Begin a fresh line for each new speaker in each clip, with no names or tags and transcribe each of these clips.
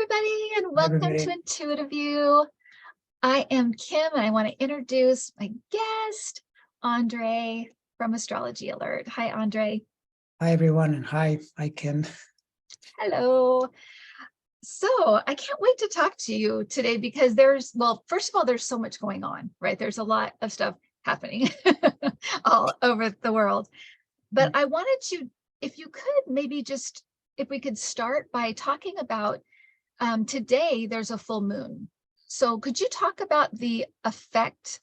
everybody, and
Hi,
welcome to
everybody.
Intuitiview. I am Kim, and I want to introduce my guest, Andre from Astrology Alert. Hi, Andre.
Hi, everyone, and hi, Kim.
Hello. So I can't wait to talk to you today because first of all, there's so much going on, right? There's a lot of stuff happening all over the world. But I wanted to, if you could, if we could start by talking about today, there's a full moon. So could you talk about the effect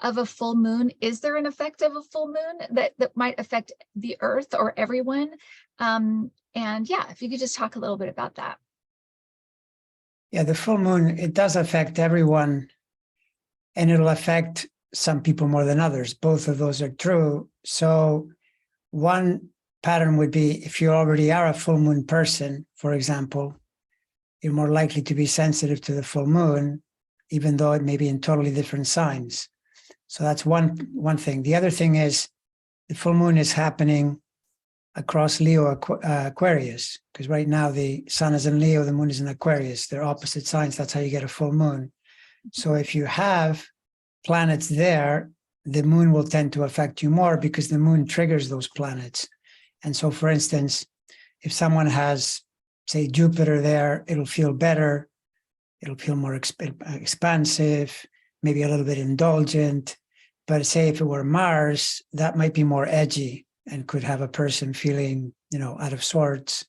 of a full moon? Is there an effect of a full moon that might affect the earth or everyone? And yeah, if you could just talk a little bit about that.
Yeah, the full moon, it does affect everyone, and it'll affect some people more than others. Both of those are true. So one pattern would be if you already are a full moon person, for example, you're more likely to be sensitive to the full moon, even though it may be in totally different signs. So that's one thing. The other thing is the full moon is happening across Leo Aquarius, because right now the sun is in Leo, the moon is in Aquarius. They're opposite signs. That's how you get a full moon. So if you have planets there, the moon will tend to affect you more because the moon triggers those planets. And so, for instance, if someone has, say, Jupiter there, it'll feel better. It'll feel more expansive, maybe a little bit indulgent. But say if it were Mars, that might be more edgy and could have a person feeling, out of sorts.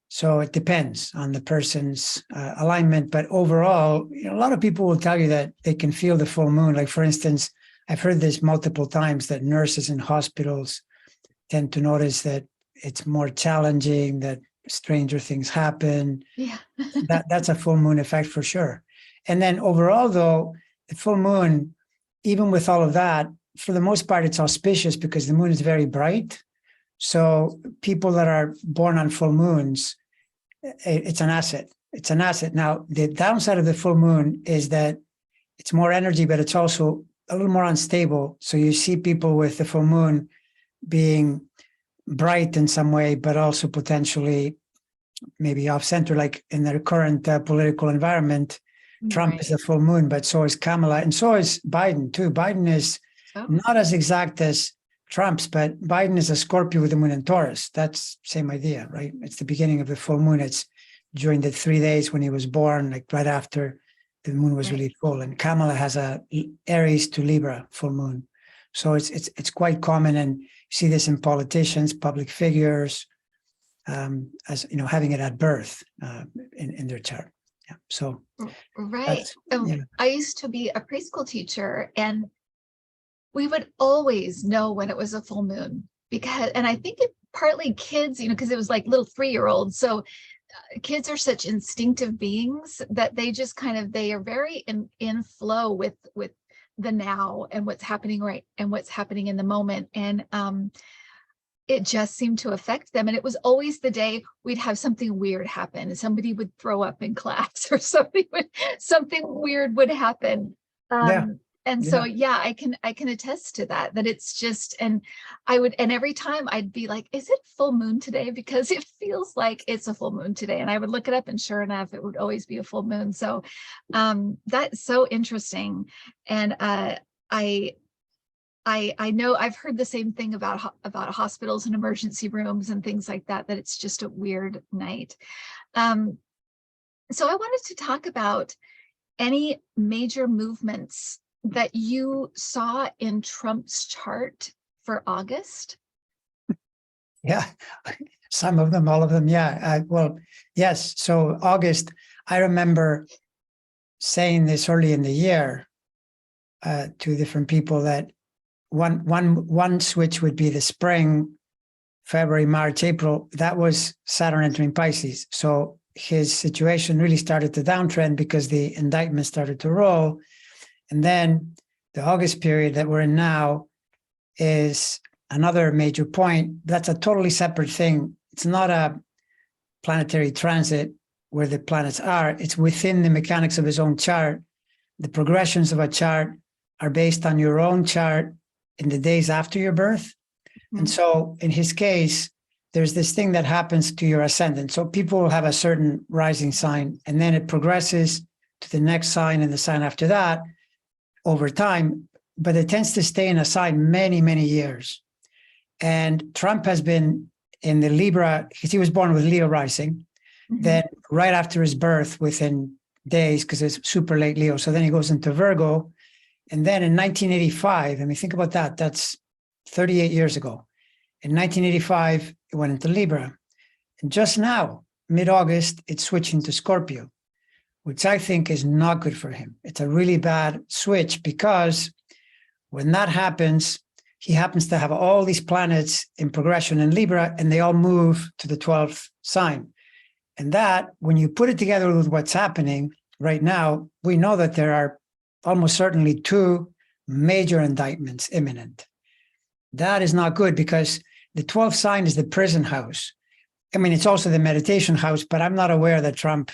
So it depends on the person's alignment. But overall, a lot of people will tell you that they can feel the full moon. Like, for instance, I've heard this multiple times that nurses in hospitals tend to notice that it's more challenging, that stranger things happen.
Yeah.
That's a full moon effect for sure. And then overall, though, the full moon, even with all of that, for the most part, it's auspicious because the moon is very bright. So people that are born on full moons, it's an asset. It's an asset. Now, the downside of the full moon is that it's more energy, but it's also a little more unstable. So you see people with the full moon being bright in some way, but also potentially maybe off center, like in their current political environment. Trump is the full moon, but so is Kamala, and so is Biden too. Biden is not as exact as Trump's, but Biden is a Scorpio with the moon in Taurus. That's same idea, right? It's the beginning of the full moon. It's during the 3 days when he was born, like right after the moon was really full. And Kamala has a Aries to Libra full moon. So it's quite common, and you see this in politicians, public figures, as having it at birth in their chart. Yeah. So
right. I used to be a preschool teacher, and we would always know when it was a full moon and I think it partly kids, because it was like little 3-year-olds. So kids are such instinctive beings that they just they are very in flow with the now and what's happening right and what's happening in the moment. And it just seemed to affect them. And it was always the day we'd have something weird happen. Somebody would throw up in class or something weird would happen. So I can attest to that it's just, and every time I'd be like, is it full moon today? Because it feels like it's a full moon today. And I would look it up, and sure enough, it would always be a full moon. So that's so interesting. And I know I've heard the same thing about hospitals and emergency rooms and things like that it's just a weird night. So I wanted to talk about any major movements that you saw in Trump's chart for August.
Yeah, some of them, all of them. Yeah. Well, yes. So August, I remember saying this early in the year to different people that one switch would be the spring, February, March, April. That was Saturn entering Pisces. So his situation really started to downtrend because the indictment started to roll. And then the August period that we're in now is another major point. That's a totally separate thing. It's not a planetary transit where the planets are. It's within the mechanics of his own chart. The progressions of a chart are based on your own chart in the days after your birth. And so in his case, there's this thing that happens to your ascendant. So people will have a certain rising sign, and then it progresses to the next sign and the sign after that over time, but it tends to stay in a sign many, many years. And Trump has been in the Libra, because he was born with Leo rising. Then right after his birth, within days, because it's super late Leo, so then he goes into Virgo. And then in 1985, I mean, think about that, that's 38 years ago. In 1985, it went into Libra. And just now, mid-August, it's switching to Scorpio, which I think is not good for him. It's a really bad switch, because when that happens, he happens to have all these planets in progression in Libra, and they all move to the 12th sign. And that, when you put it together with what's happening right now, we know that there are almost certainly two major indictments imminent. That is not good, because the 12th sign is the prison house. I mean, it's also the meditation house, but I'm not aware that Trump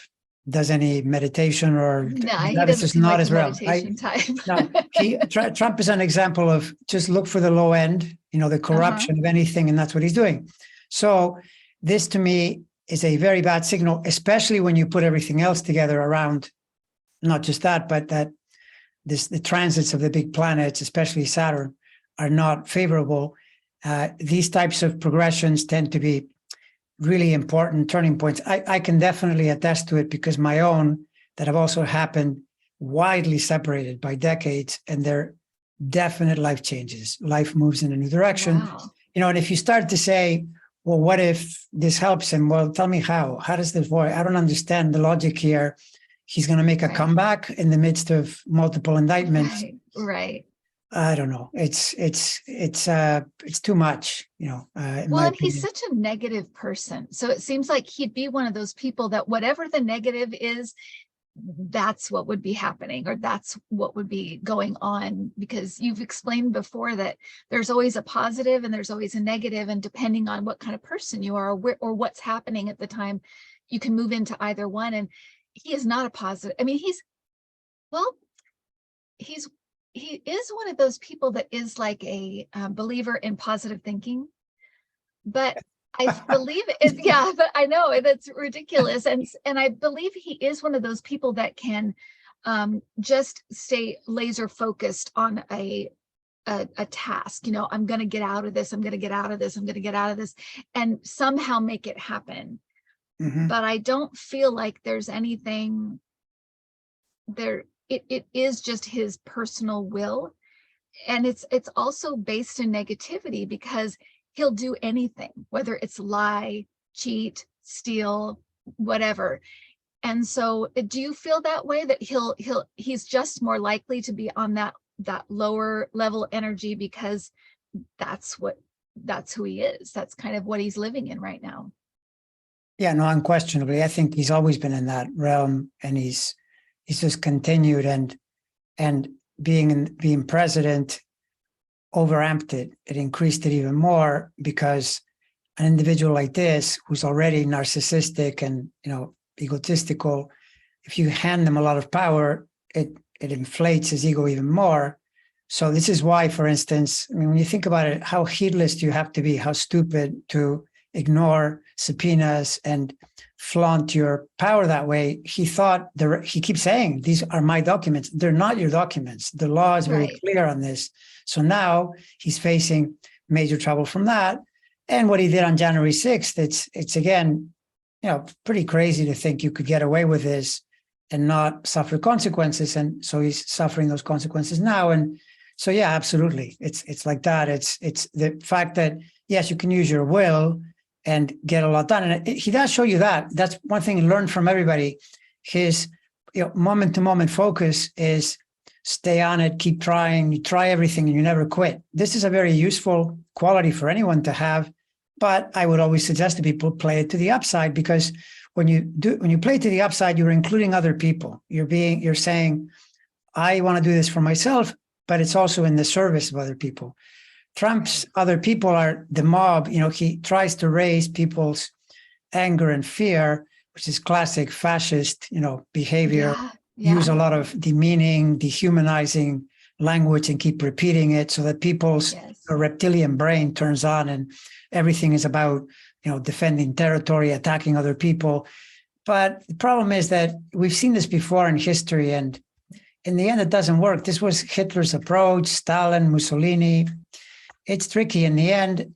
does any meditation, or
No, he
that is
doesn't
just
seem
not
like
his
a
realm.
meditation type.
No, Trump is an example of just look for the low end, the corruption of anything, and that's what he's doing. So this, to me, is a very bad signal, especially when you put everything else together around, not just that, but that the transits of the big planets, especially Saturn, are not favorable. These types of progressions tend to be really important turning points. I can definitely attest to it, because my own that have also happened widely separated by decades, and they're definite life changes. Life moves in a new direction.
Wow.
And if you start to say, well, what if this helps him? Well, tell me how. How does this work? I don't understand the logic here. He's going to make a comeback in the midst of multiple indictments.
Right.
I don't know. It's too much,
Well, and he's such a negative person. So it seems like he'd be one of those people that whatever the negative is, that's what would be happening, or that's what would be going on, because you've explained before that there's always a positive and there's always a negative, and depending on what kind of person you are, or what's happening at the time, you can move into either one. And he is not a positive. I mean, he is one of those people that is like a believer in positive thinking, but I believe it. Yeah, but I know that's ridiculous. And I believe he is one of those people that can just stay laser focused on a task. I'm going to get out of this. I'm going to get out of this. I'm going to get out of this, and somehow make it happen. But I don't feel like there's anything there. It is just his personal will. And it's also based in negativity, because he'll do anything, whether it's lie, cheat, steal, whatever. And so do you feel that way, that he's just more likely to be on that lower level energy, because that's who he is. That's kind of what he's living in right now.
Yeah, no, unquestionably. I think he's always been in that realm, and he's just continued, and being president overamped it. It increased it even more, because an individual like this, who's already narcissistic and egotistical, if you hand them a lot of power, it inflates his ego even more. So this is why, for instance, I mean, when you think about it, how heedless do you have to be, how stupid to ignore subpoenas and flaunt your power that way. He keeps saying, these are my documents. They're not your documents. The law is very clear on this. So now he's facing major trouble from that. And what he did on January 6th, it's again, pretty crazy to think you could get away with this and not suffer consequences. And so he's suffering those consequences now. And so, yeah, absolutely. It's like that. It's the fact that, yes, you can use your will and get a lot done. And he does show you that. That's one thing he learned from everybody. His moment-to-moment focus is stay on it, keep trying, you try everything and you never quit. This is a very useful quality for anyone to have, but I would always suggest to people play it to the upside, because when you play to the upside, you're including other people. You're saying, I want to do this for myself, but it's also in the service of other people. Trump's other people are the mob. He tries to raise people's anger and fear, which is classic fascist, behavior. Use a lot of demeaning, dehumanizing language and keep repeating it, so that people's reptilian brain turns on and everything is about defending territory, attacking other people. But the problem is that we've seen this before in history, and in the end, it doesn't work. This was Hitler's approach, Stalin, Mussolini. It's tricky. In the end,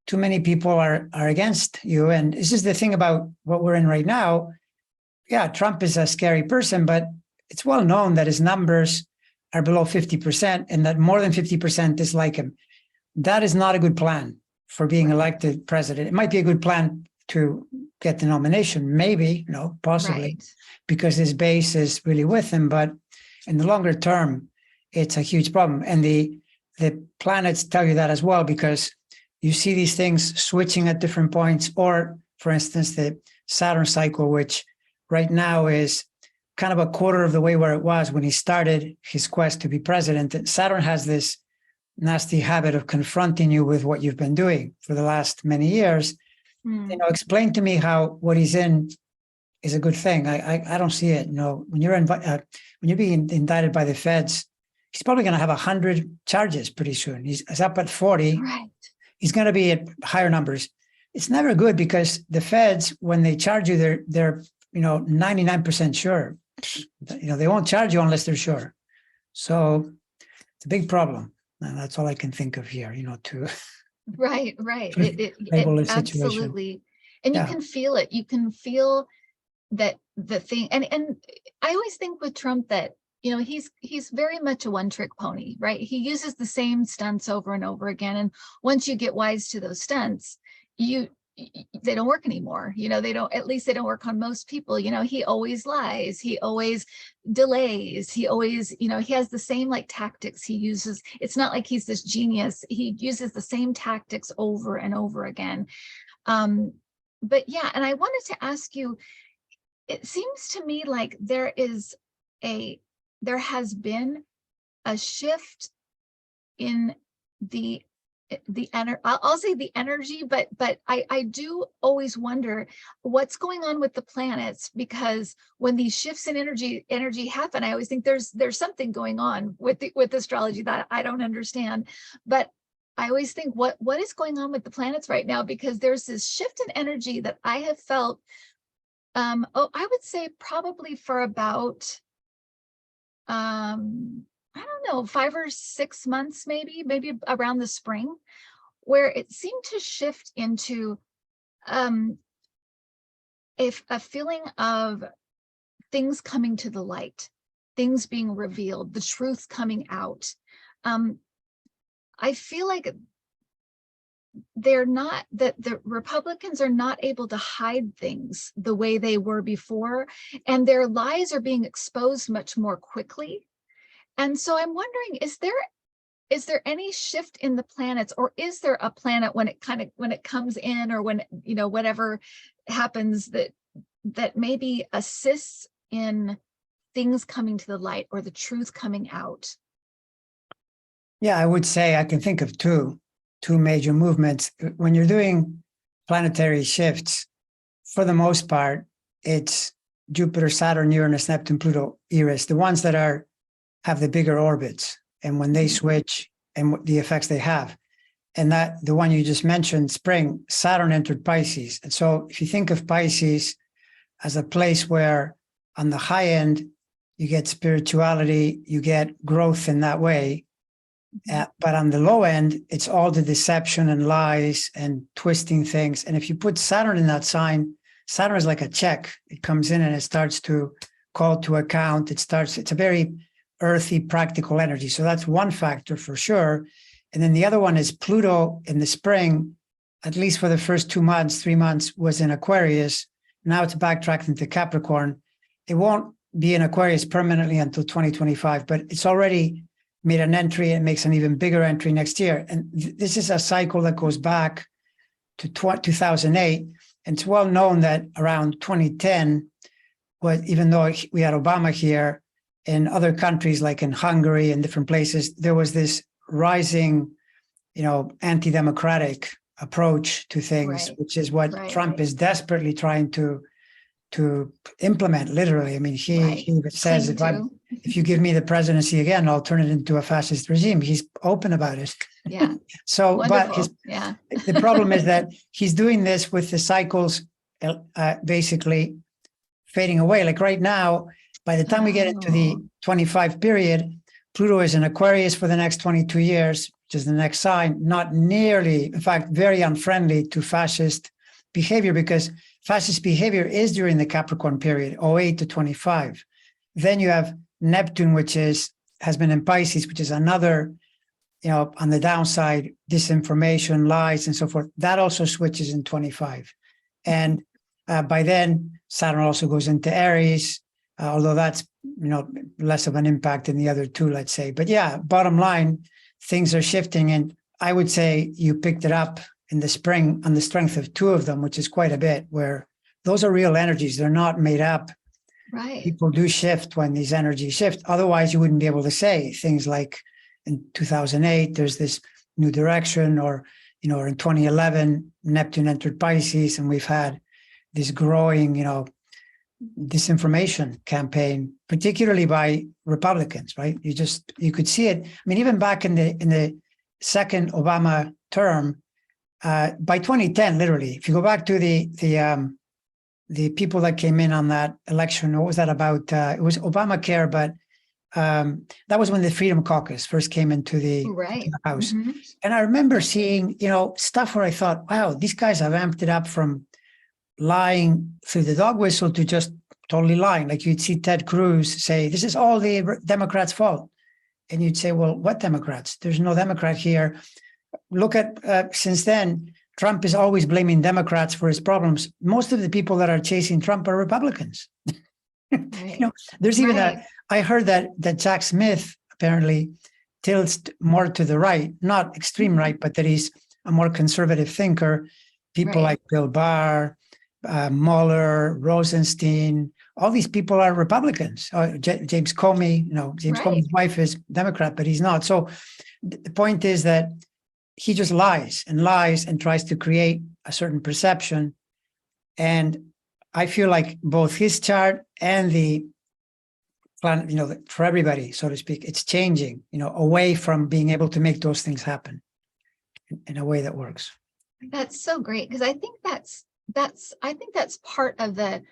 too many people are against you. And this is the thing about what we're in right now. Yeah, Trump is a scary person, but it's well known that his numbers are below 50% and that more than 50% dislike him. That is not a good plan for being elected president. It might be a good plan to get the nomination, maybe, possibly, because his base is really with him. But in the longer term, it's a huge problem. And the planets tell you that as well, because you see these things switching at different points. Or, for instance, the Saturn cycle, which right now is kind of a quarter of the way where it was when he started his quest to be president. And Saturn has this nasty habit of confronting you with what you've been doing for the last many years. Explain to me how what he's in is a good thing. I don't see it. When you're being indicted by the feds, he's probably going to have 100 charges pretty soon. He's up at 40.
Right.
He's going to be at higher numbers. It's never good because the feds, when they charge you, they're 99% sure. They won't charge you unless they're sure. So it's a big problem. And that's all I can think of here, to
Right.
label the situation.
Absolutely. And you can feel it. You can feel that the thing. And I always think with Trump that, he's very much a one-trick pony, right? He uses the same stunts over and over again. And once you get wise to those stunts, they don't work anymore. At least they don't work on most people. He always lies. He always delays. He always, he has the same tactics he uses. It's not like he's this genius. He uses the same tactics over and over again. But yeah, and I wanted to ask you, it seems to me like there has been a shift in I'll say the energy, but I do always wonder what's going on with the planets, because when these shifts in energy happen, I always think there's something going on with astrology that I don't understand. But I always think what is going on with the planets right now, because there's this shift in energy that I have felt. I would say probably for about I don't know, 5 or 6 months, maybe around the spring, where it seemed to shift into a feeling of things coming to the light, things being revealed, the truth coming out. I feel like that the Republicans are not able to hide things the way they were before, and their lies are being exposed much more quickly. And so I'm wondering, is there any shift in the planets, or is there a planet when it comes in, or when, whatever happens that maybe assists in things coming to the light or the truth coming out?
Yeah, I would say I can think of two major movements. When you're doing planetary shifts, for the most part, it's Jupiter, Saturn, Uranus, Neptune, Pluto, Eris, the ones that have the bigger orbits, and when they switch and the effects they have. And that the one you just mentioned, spring, Saturn entered Pisces. And so if you think of Pisces as a place where on the high end, you get spirituality, you get growth in that way. But on the low end, it's all the deception and lies and twisting things. And if you put Saturn in that sign, Saturn is like a check. It comes in and it starts to call to account. It's a very earthy, practical energy. So that's one factor for sure. And then the other one is Pluto in the spring, at least for the first 2 months, 3 months, was in Aquarius. Now it's backtracked into Capricorn. It won't be in Aquarius permanently until 2025, but it's already made an entry and makes an even bigger entry next year. And this is a cycle that goes back to 2008. And it's well known that around 2010, even though we had Obama here, in other countries like in Hungary and different places, there was this rising, anti-democratic approach to things, which is what Trump is desperately trying to implement. Literally, I mean, he says, if you give me the presidency again, I'll turn it into a fascist regime. He's open about it.
Yeah.
So,
Wonderful.
but the problem is that he's doing this with the cycles basically fading away. Like right now, by the time we get into the 25 period, Pluto is in Aquarius for the next 22 years, which is the next sign, not nearly, in fact, very unfriendly to fascist behavior, because fascist behavior is during the Capricorn period, 08 to 25. Then you have Neptune, which has been in Pisces, which is another, on the downside, disinformation, lies, and so forth. That also switches in 25. And by then, Saturn also goes into Aries, although that's, less of an impact than the other two, let's say. But yeah, bottom line, things are shifting. And I would say you picked it up in the spring on the strength of two of them, which is quite a bit, where those are real energies. They're not made up.
Right.
People do shift when these energies shift. Otherwise, you wouldn't be able to say things like in 2008, there's this new direction, or in 2011, Neptune entered Pisces, and we've had this growing, disinformation campaign, particularly by Republicans, right? You could see it. I mean, even back in the second Obama term, by 2010, literally, if you go back to the people that came in on that election, what was that about? It was Obamacare, but that was when the Freedom Caucus first came into the House. Mm-hmm. And I remember seeing, stuff where I thought, wow, these guys have amped it up from lying through the dog whistle to just totally lying. Like you'd see Ted Cruz say, this is all the Democrats' fault. And you'd say, well, what Democrats? There's no Democrat here. Look at, since then, Trump is always blaming Democrats for his problems. Most of the people that are chasing Trump are Republicans.
Right.
There's even I heard that Jack Smith apparently tilts more to the right, not extreme right, but that he's a more conservative thinker. People like Bill Barr, Mueller, Rosenstein, all these people are Republicans. James Comey, James Comey's wife is Democrat, but he's not. So the point is that he just lies and tries to create a certain perception. And I feel like both his chart and the planet, for everybody, so to speak, it's changing, away from being able to make those things happen in a way that works.
That's so great, because I think that's part of the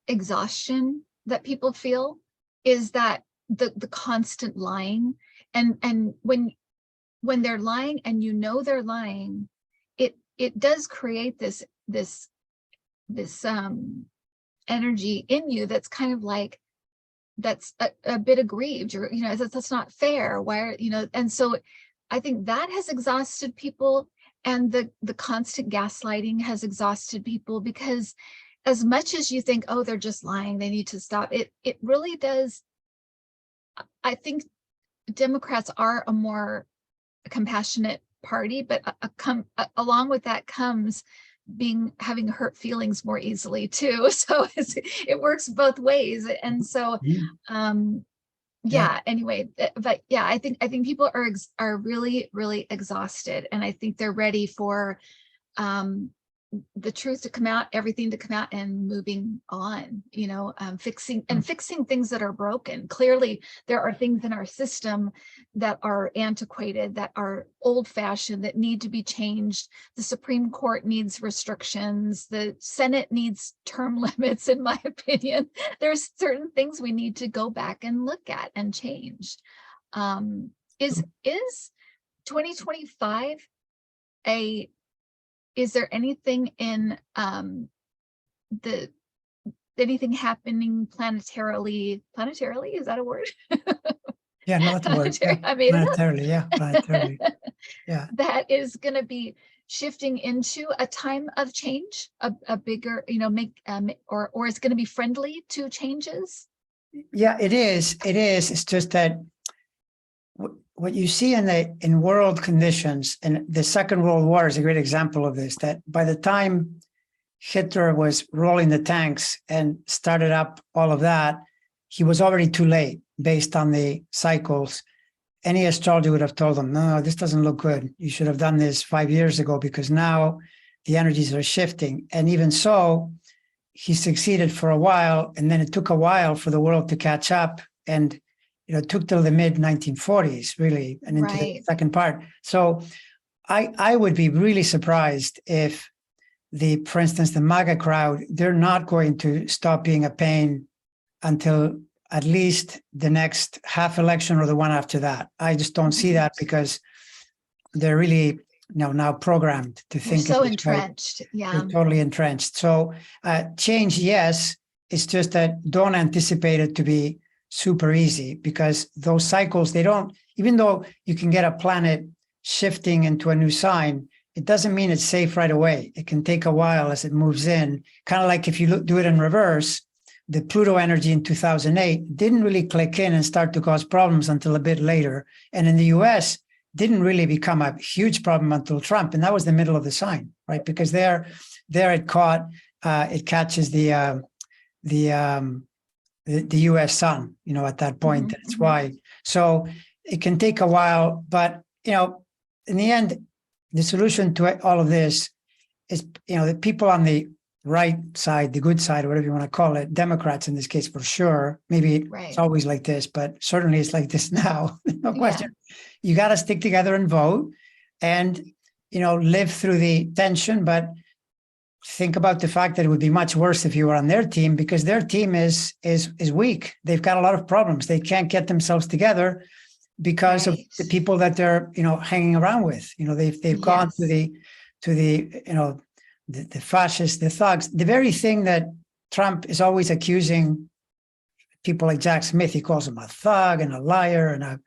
exhaustion that people feel, is that the constant lying, and when they're lying and they're lying, it does create this energy in you that's kind of like, that's a bit aggrieved, or that's not fair. Why and so I think that has exhausted people, and the constant gaslighting has exhausted people, because as much as you think, oh, they're just lying, they need to stop, it really does. I think Democrats are a more compassionate party, but along with that comes having hurt feelings more easily too. So it works both ways. And so anyway, but yeah, I think people are really, really exhausted, and I think they're ready for the truth to come out, everything to come out, and moving on, fixing things that are broken. Clearly, there are things in our system that are antiquated, that are old-fashioned, that need to be changed. The Supreme Court needs restrictions. The Senate needs term limits, in my opinion. There's certain things we need to go back and look at and change. Is 2025 is there anything in anything happening planetarily? Planetarily, is that a word?
Yeah, no, that's a word. Yeah.
I made
planetarily, yeah, planetarily. Yeah.
That is going to be shifting into a time of change, a bigger, or is going to be friendly to changes?
Yeah, it is. It is. It's just that what you see in world conditions, and the Second World War is a great example of this, that by the time Hitler was rolling the tanks and started up all of that, he was already too late based on the cycles. Any astrologer would have told him, no, this doesn't look good. You should have done this 5 years ago, because now the energies are shifting. And even so, he succeeded for a while, and then it took a while for the world to catch up and it took till the mid 1940s, really, and into the second part. So I would be really surprised if for instance, the MAGA crowd, they're not going to stop being a pain until at least the next half election or the one after that. I just don't see that because they're really now programmed to think.
They're so entrenched. Yeah.
They're totally entrenched. So change, yes, it's just that don't anticipate it to be super easy, because those cycles, they don't, even though you can get a planet shifting into a new sign, it doesn't mean it's safe right away. It can take a while as it moves in. Kind of like if you do it in reverse, the Pluto energy in 2008 didn't really click in and start to cause problems until a bit later. And in the US, didn't really become a huge problem until Trump. And that was the middle of the sign, right? Because there it catches the US sun, at that point.
Mm-hmm.
That's why. So it can take a while, but, in the end, the solution to all of this is, the people on the right side, the good side, or whatever you want to call it, Democrats in this case, for sure. Maybe it's always like this, but certainly it's like this now. No question. Yeah. You got to stick together and vote and, live through the tension. But think about the fact that it would be much worse if you were on their team, because their team is weak. They've got a lot of problems. They can't get themselves together because of the people that they're, hanging around with. They've gone to the fascists, the thugs, the very thing that Trump is always accusing people like Jack Smith. He calls him a thug and a liar, and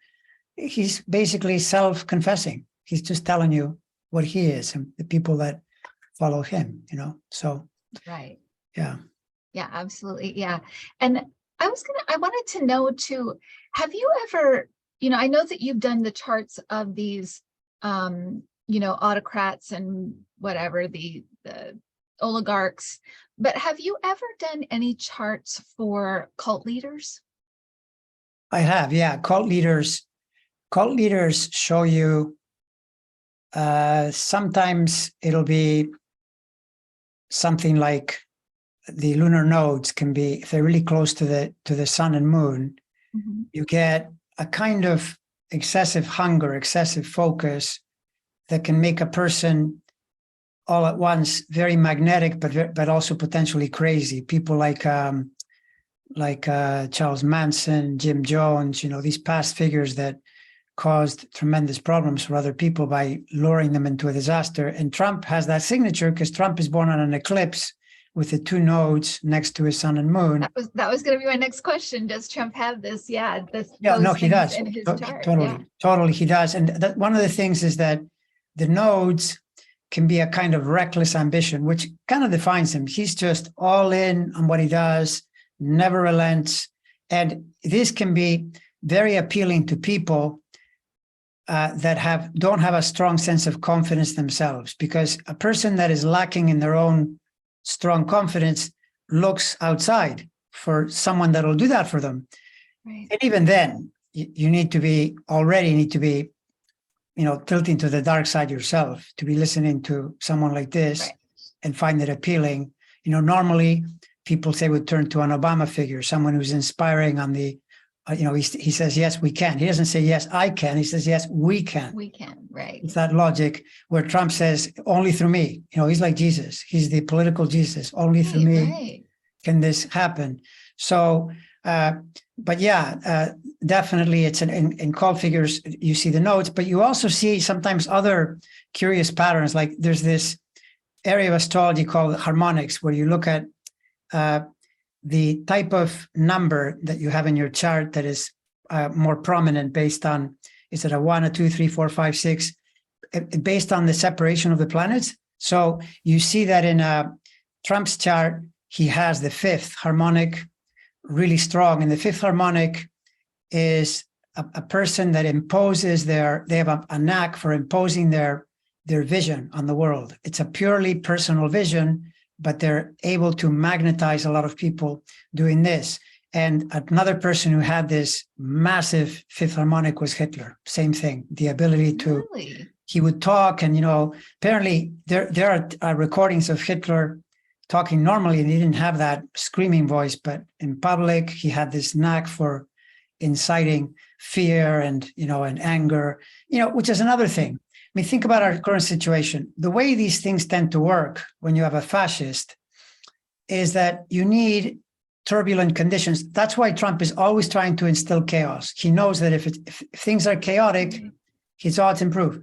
he's basically self-confessing. He's just telling you what he is and the people that follow him, so.
Right.
Yeah.
Yeah, absolutely. Yeah. And I wanted to know too, have you ever, I know that you've done the charts of these, autocrats and whatever, the oligarchs, but have you ever done any charts for cult leaders?
I have, yeah. Cult leaders show you, sometimes it'll be something like the lunar nodes can be, if they're really close to the sun and moon, mm-hmm. You get a kind of excessive hunger, excessive focus that can make a person all at once very magnetic, but also potentially crazy. People like Charles Manson, Jim Jones, these past figures that caused tremendous problems for other people by luring them into a disaster. And Trump has that signature because Trump is born on an eclipse with the two nodes next to his sun and moon.
That was going to be my next question. Does Trump have this? Yeah.
He does.
In his chart.
Totally, he does. And one of the things is that the nodes can be a kind of reckless ambition, which kind of defines him. He's just all in on what he does, never relents. And this can be very appealing to people that don't have a strong sense of confidence themselves, because a person that is lacking in their own strong confidence looks outside for someone that'll do that for them. Right. And even then, you need to be tilting to the dark side yourself to be listening to someone like this, right, and find it appealing. Normally people say would turn to an Obama figure, someone who's inspiring on the, he says, yes, we can. He doesn't say, yes, I can. He says, yes, we can.
We can, right.
It's that logic where Trump says, only through me. He's like Jesus. He's the political Jesus. Only through me can this happen. So, but yeah, definitely it's in cult figures, you see the nodes, but you also see sometimes other curious patterns. Like there's this area of astrology called harmonics, where you look at the type of number that you have in your chart that is more prominent based on, is it a 1, a 2, 3, 4, 5, 6, based on the separation of the planets. So you see that in Trump's chart, he has the 5th harmonic really strong. And the 5th harmonic is a person that imposes they have a knack for imposing their vision on the world. It's a purely personal vision, but they're able to magnetize a lot of people doing this. And another person who had this massive 5th harmonic was Hitler. Same thing, the ability to, he would talk, and, apparently there are recordings of Hitler talking normally, and he didn't have that screaming voice, but in public, he had this knack for inciting fear and, and anger, which is another thing. I mean, think about our current situation. The way these things tend to work when you have a fascist is that you need turbulent conditions. That's why Trump is always trying to instill chaos. He knows that if things are chaotic, his odds improve.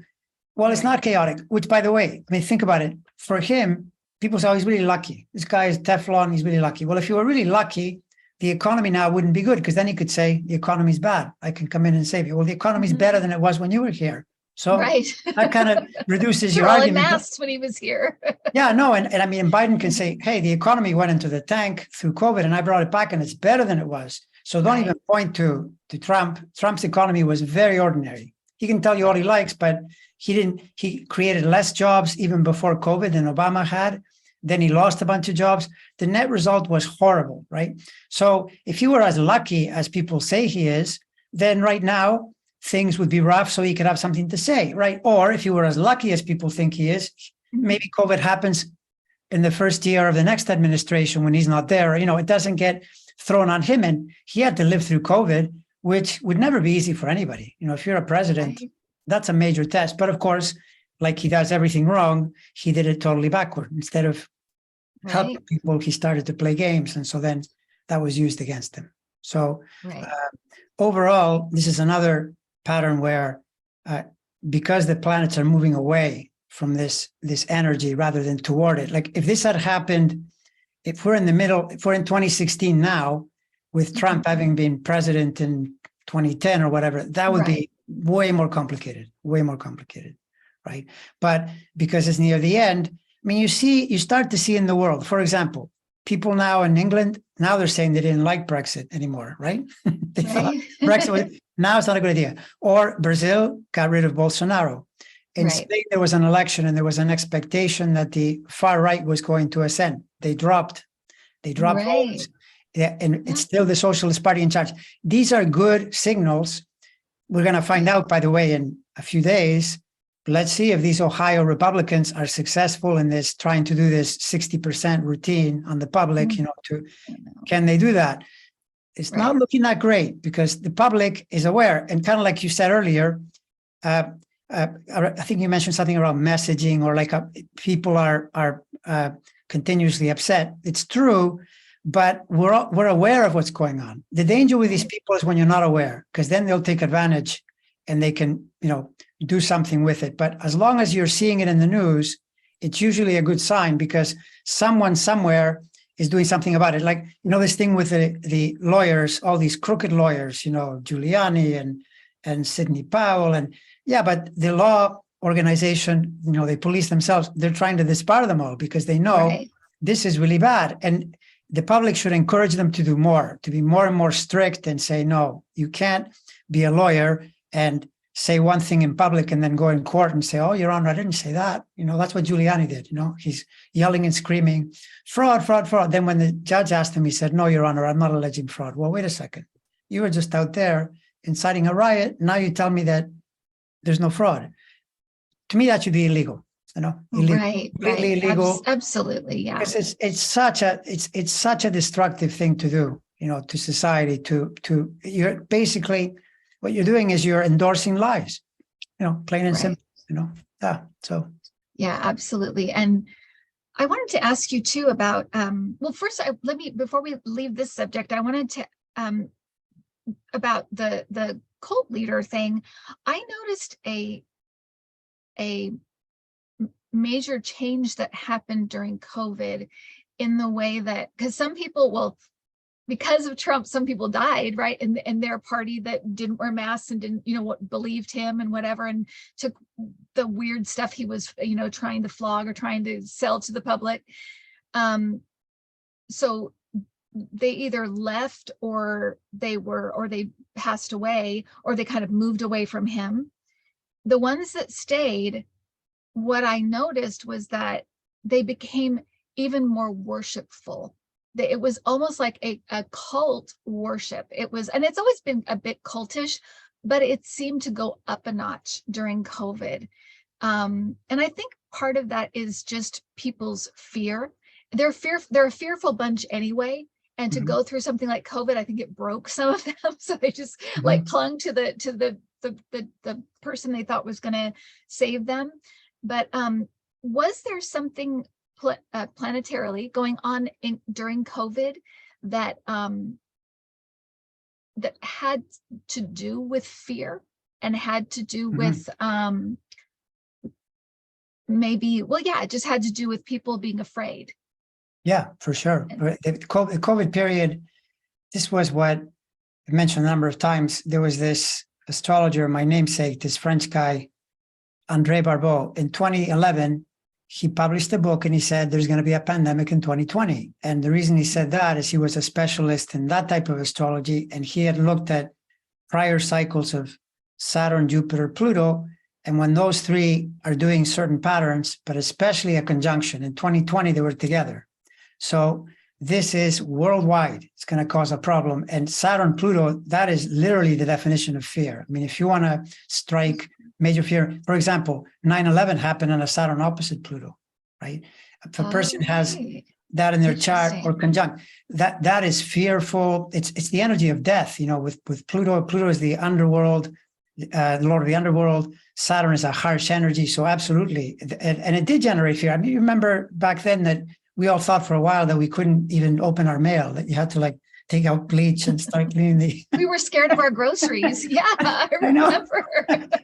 Well, it's not chaotic, which, by the way, I mean, think about it. For him, people say, oh, he's really lucky. This guy is Teflon, he's really lucky. Well, if you were really lucky, the economy now wouldn't be good, because then he could say, the economy's bad. I can come in and save you. Well, the economy's better than it was when you were here. So that kind of reduces your argument.
Masks when he was here.
Yeah, no. And I mean, Biden can say, hey, the economy went into the tank through COVID and I brought it back and it's better than it was. So don't even point to Trump. Trump's economy was very ordinary. He can tell you all he likes, but he created less jobs even before COVID than Obama had. Then he lost a bunch of jobs. The net result was horrible, right? So if he were as lucky as people say he is, then right now things would be rough, so he could have something to say, right? Or if he were as lucky as people think he is, maybe COVID happens in the first year of the next administration when he's not there. It doesn't get thrown on him. And he had to live through COVID, which would never be easy for anybody. If you're a president, that's a major test. But of course, like he does everything wrong, he did it totally backward. Instead of helping people, he started to play games. And so then that was used against him. So overall, this is another pattern where because the planets are moving away from this energy rather than toward it. Like if this had happened, if we're in the middle, if we're in 2016 now, with Trump having been president in 2010 or whatever, that would be way more complicated, right? But because it's near the end, I mean, you start to see in the world, for example, people now in England, now they're saying they didn't like Brexit anymore, right? They thought Brexit was, now it's not a good idea. Or Brazil got rid of Bolsonaro. In Spain, there was an election and there was an expectation that the far right was going to ascend. They dropped votes. Yeah, and it's still the Socialist Party in charge. These are good signals. We're going to find out, by the way, in a few days. Let's see if these Ohio Republicans are successful in this, trying to do this 60% routine on the public, can they do that? It's not looking that great because the public is aware. And kind of like you said earlier, I think you mentioned something around messaging or like people are continuously upset. It's true, but we're aware of what's going on. The danger with these people is when you're not aware, because then they'll take advantage and they can, do something with it. But as long as you're seeing it in the news, it's usually a good sign because someone somewhere is doing something about it. Like, this thing with the lawyers, all these crooked lawyers, Giuliani and Sidney Powell. And but the law organization, they police themselves. They're trying to disbar them all because they know this is really bad. And the public should encourage them to do more, to be more and more strict and say, no, you can't be a lawyer and say one thing in public and then go in court and say, oh, Your Honor, I didn't say that. That's what Giuliani did. He's yelling and screaming, fraud, fraud, fraud. Then when the judge asked him, he said, no, Your Honor, I'm not alleging fraud. Well, wait a second. You were just out there inciting a riot. Now you tell me that there's no fraud. To me, that should be illegal. Illegal, completely illegal.
Absolutely, yeah.
Because it's such a destructive thing to do, to society. To you're basically what you're doing is you're endorsing lies, plain and simple. So
yeah, absolutely. And I wanted to ask you too about first, before we leave this subject, I wanted to about the cult leader thing. I noticed a major change that happened during COVID in the way that, because some people, because of Trump, some people died, right? In their party that didn't wear masks and didn't, what believed him and whatever, and took the weird stuff he was, trying to flog or trying to sell to the public. So they either left or they passed away, or they kind of moved away from him. The ones that stayed, what I noticed was that they became even more worshipful. It was almost like a cult worship. It was, and it's always been a bit cultish, but it seemed to go up a notch during COVID. And I think part of that is just people's fear. They're a fearful bunch anyway. And to
Mhm.
go through something like COVID, I think it broke some of them. So they just
Mhm.
like clung to the person they thought was going to save them. But was there something planetarily going on during COVID that that had to do with fear and had to do
Mhm.
with maybe, well, yeah, it just had to do with people being afraid?
Yeah, for sure.
And
But the COVID period, this was what I mentioned a number of times. There was this astrologer, my namesake, this French guy, André Barbeau. In 2011, he published a book and he said there's going to be a pandemic in 2020. And the reason he said that is he was a specialist in that type of astrology. And he had looked at prior cycles of Saturn, Jupiter, Pluto. And when those three are doing certain patterns, but especially a conjunction, in 2020, they were together. So this is worldwide. It's going to cause a problem. And Saturn, Pluto, that is literally the definition of fear. I mean, if you want to strike major fear, for example, 9/11 happened on a Saturn opposite Pluto, right? If a person has
right.
that in their chart or
Interesting.
conjunct, that is fearful. It's the energy of death. You know, with Pluto, Pluto is the underworld, the lord of the underworld. Saturn is a harsh energy. So absolutely. And it did generate fear. I mean, you remember back then that we all thought for a while that we couldn't even open our mail, that you had to like take out bleach and start cleaning the.
We were scared of our groceries. Yeah, I
I know.
remember.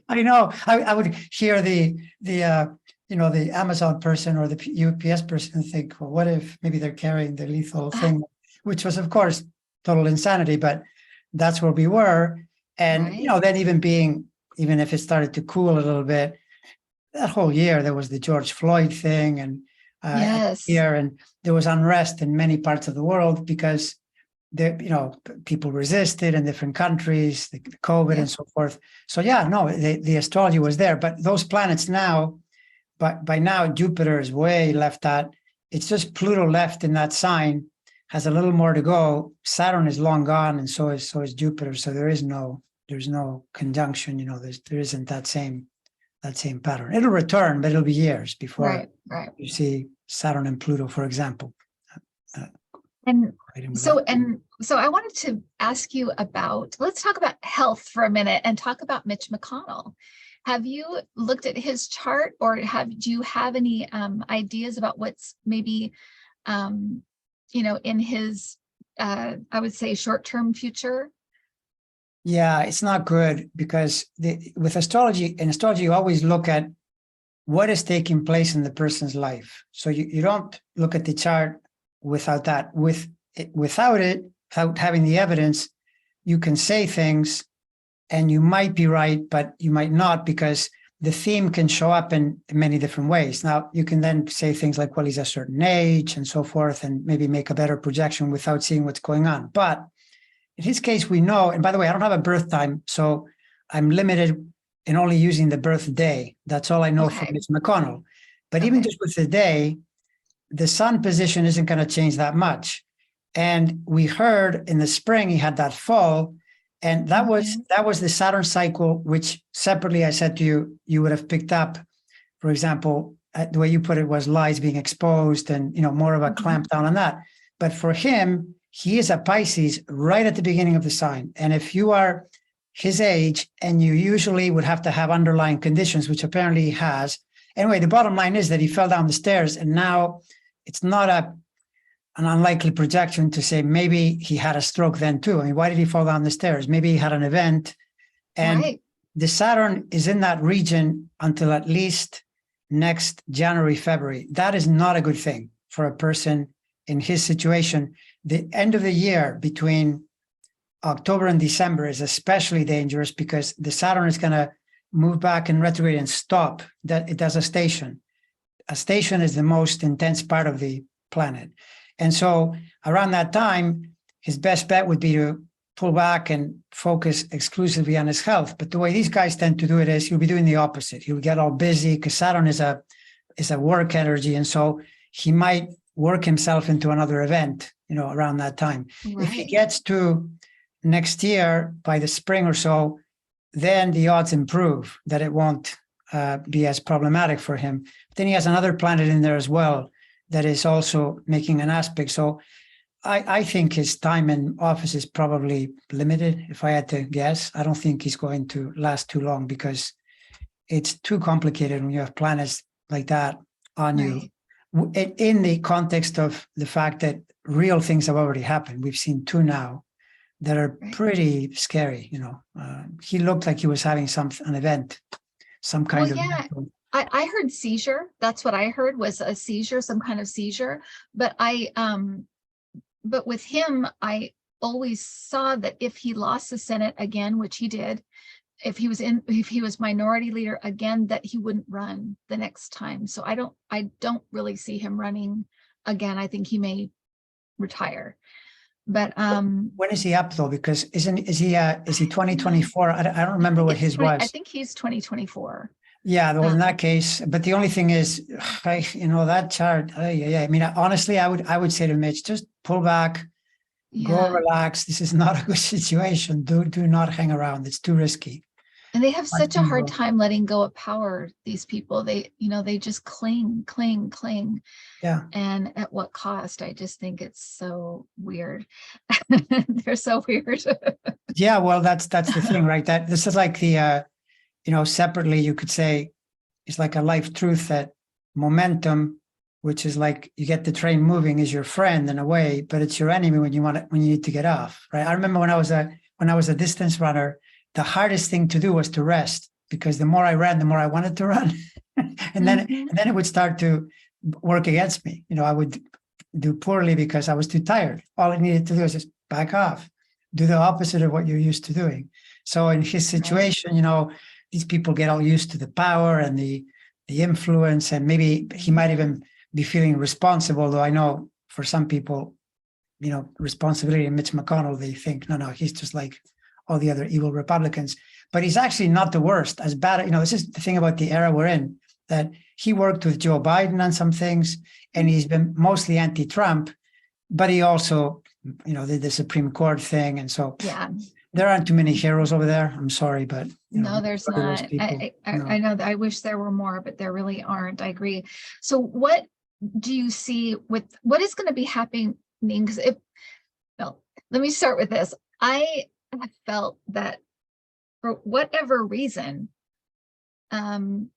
I know. I would hear the the Amazon person or the UPS person and think, well, what if maybe they're carrying the lethal thing, which was, of course, total insanity. But that's where we were. And,
Right.
then even if it started to cool a little bit, that whole year, there was the George Floyd thing and
Yes.
here, and there was unrest in many parts of the world because there, people resisted in different countries, the COVID
Yeah.
and so forth. So yeah, no, the astrology was there, but those planets now, but by now Jupiter is way left out. It's just Pluto left in that sign, has a little more to go. Saturn is long gone, and so is Jupiter. So there's no conjunction. There isn't that same pattern. It'll return, but it'll be years before
Right.
you see Saturn and Pluto, for example.
And
Right in with
so,
that.
I wanted to ask you let's talk about health for a minute and talk about Mitch McConnell. Have you looked at his chart, or do you have any ideas about what's maybe, in his, I would say, short-term future?
Yeah, it's not good because with astrology, you always look at what is taking place in the person's life. So you don't look at the chart without that. Without having the evidence, you can say things and you might be right, but you might not, because the theme can show up in many different ways. Now, you can then say things like, well, he's a certain age and so forth, and maybe make a better projection without seeing what's going on. But in his case, we know, and by the way, I don't have a birth time, so I'm limited in only using the birth day. That's all I know from
Okay.
Mitch McConnell. But even just with the day, the sun position isn't going to change that much. And we heard in the spring he had that fall, and that was the Saturn cycle, which separately I said to you, you would have picked up. For example, the way you put it was lies being exposed, and more of a clamp down on that. But for him, he is a Pisces right at the beginning of the sign. And if you are his age, and you usually would have to have underlying conditions, which apparently he has. Anyway, the bottom line is that he fell down the stairs, and now it's not an unlikely projection to say maybe he had a stroke then too. I mean, why did he fall down the stairs? Maybe he had an event. And the Saturn is in that region until at least next January, February. That is not a good thing for a person in his situation. The end of the year between October and December is especially dangerous because the Saturn is going to move back in retrograde and stop. That it does a station. A station is the most intense part of the planet. And so around that time, his best bet would be to pull back and focus exclusively on his health. But the way these guys tend to do it is he'll be doing the opposite. He'll get all busy because Saturn is a work energy. And so he might work himself into another event, around that time. Right. If he gets to next year by the spring or so, then the odds improve that it won't be as problematic for him. But then he has another planet in there as well that is also making an aspect. So I think his time in office is probably limited, if I had to guess. I don't think he's going to last too long because it's too complicated when you have planets like that on you. In the context of the fact that real things have already happened. We've seen two now that are pretty scary. He looked like he was having an event, some kind of.
Yeah, I heard seizure. That's what I heard, was a seizure, some kind of seizure. But but with him, I always saw that if he lost the Senate again, which he did, if he was minority leader again, that he wouldn't run the next time. So I don't really see him running again. I think he may retire. But
when is he up though? Because is he 2024? I don't remember what his was.
I think he's 2024.
Yeah, well, in that case, but the only thing is, that chart. Yeah. I mean, honestly, I would say to Mitch, just pull back, go relax. This is not a good situation. Do not hang around. It's too risky.
And they have such a hard time letting go of power. These people, they just cling.
Yeah.
And at what cost? I just think it's so weird. They're so weird.
Yeah, well, that's the thing, right? That this is like the, separately you could say it's like a life truth that momentum, which is like you get the train moving, is your friend in a way, but it's your enemy when you need to get off, right? I remember when I was a distance runner, the hardest thing to do was to rest, because the more I ran, the more I wanted to run. and then it would start to work against me. I would do poorly because I was too tired. All I needed to do was just back off, do the opposite of what you're used to doing. So in his situation, these people get all used to the power and the influence, and maybe he might even be feeling responsible, though I know for some people, responsibility in Mitch McConnell, they think, no, he's just like all the other evil Republicans. But he's actually not the worst. As bad, this is the thing about the era we're in, that he worked with Joe Biden on some things, and he's been mostly anti-Trump, but he also, did the Supreme Court thing. And so there aren't too many heroes over there. I'm sorry, but
no, there's not. I know that I wish there were more, but there really aren't. I agree. So what do you see with what is going to be happening? Because let me start with this. I have felt that for whatever reason, from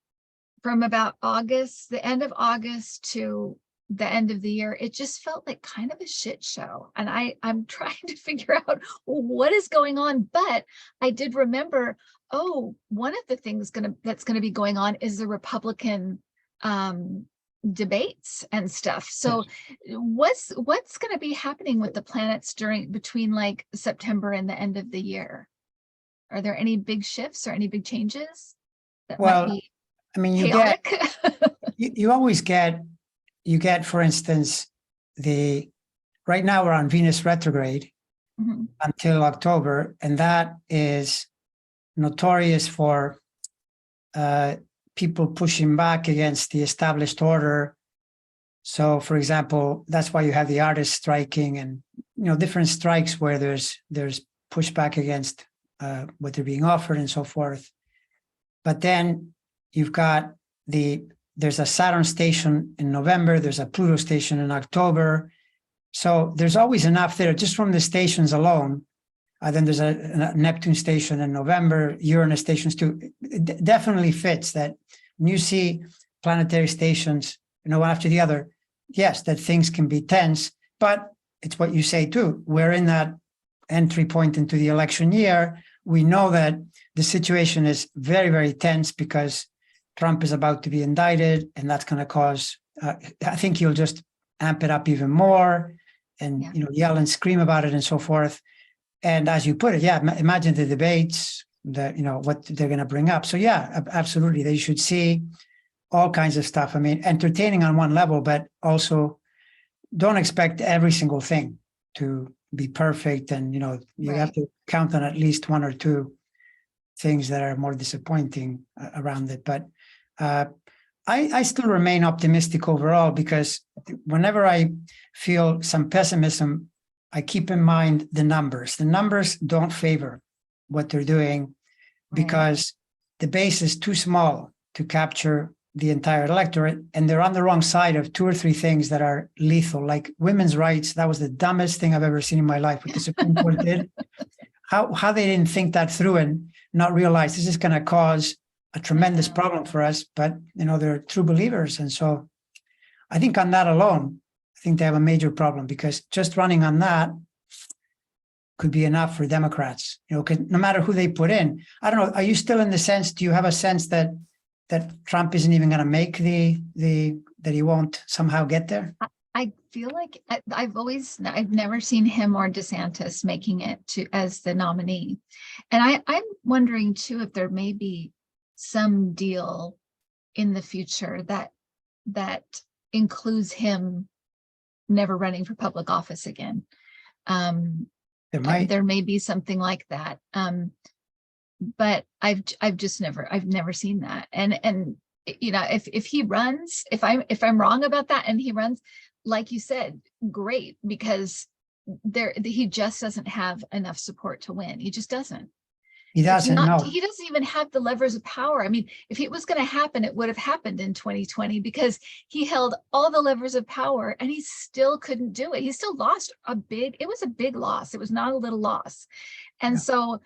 about August, the end of August to the end of the year, it just felt like kind of a shit show. And I'm trying to figure out what is going on. But I did remember, one of the things that's going to be going on is the Republican debates and stuff. So what's going to be happening with the planets between like September and the end of the year? Are there any big shifts or any big changes that might be chaotic?
you always get, for instance, right now we're on Venus retrograde until October, and that is notorious for people pushing back against the established order. So, for example, that's why you have the artists striking and different strikes where there's pushback against what they're being offered and so forth. But then you've got there's a Saturn station in November, there's a Pluto station in October. So there's always enough there just from the stations alone. Then there's a Neptune station in November, Uranus stations too. It definitely fits that when you see planetary stations, one after the other, yes, that things can be tense, but it's what you say too. We're in that entry point into the election year. We know that the situation is very, very tense because Trump is about to be indicted, and that's going to cause, I think he'll just amp it up even more and, yell and scream about it and so forth. And as you put it, imagine the debates, what they're going to bring up. So absolutely. They should see all kinds of stuff. I mean, entertaining on one level, but also don't expect every single thing to be perfect. And, you have to count on at least one or two things that are more disappointing around it. But I still remain optimistic overall, because whenever I feel some pessimism, I keep in mind the numbers. The numbers don't favor what they're doing because the base is too small to capture the entire electorate, and they're on the wrong side of two or three things that are lethal, like women's rights. That was the dumbest thing I've ever seen in my life, what the Supreme Court did. How they didn't think that through and not realize this is going to cause a tremendous problem for us. But, they're true believers. And so I think on that alone, I think they have a major problem, because just running on that could be enough for Democrats, no matter who they put in. I don't know. Are you still in the sense, do you have a sense that Trump isn't even going to make that he won't somehow get there?
I feel like I've never seen him or DeSantis making it as the nominee. And I'm wondering too, if there may be some deal in the future that includes him never running for public office again. There may be something like that. But I've never seen that. And if he runs, if I'm wrong about that and he runs, like you said, great, because he just doesn't have enough support to win. He just doesn't.
He doesn't know.
He doesn't even have the levers of power. I mean, if it was going to happen, it would have happened in 2020, because he held all the levers of power and he still couldn't do it. He still lost it was a big loss. It was not a little loss. And so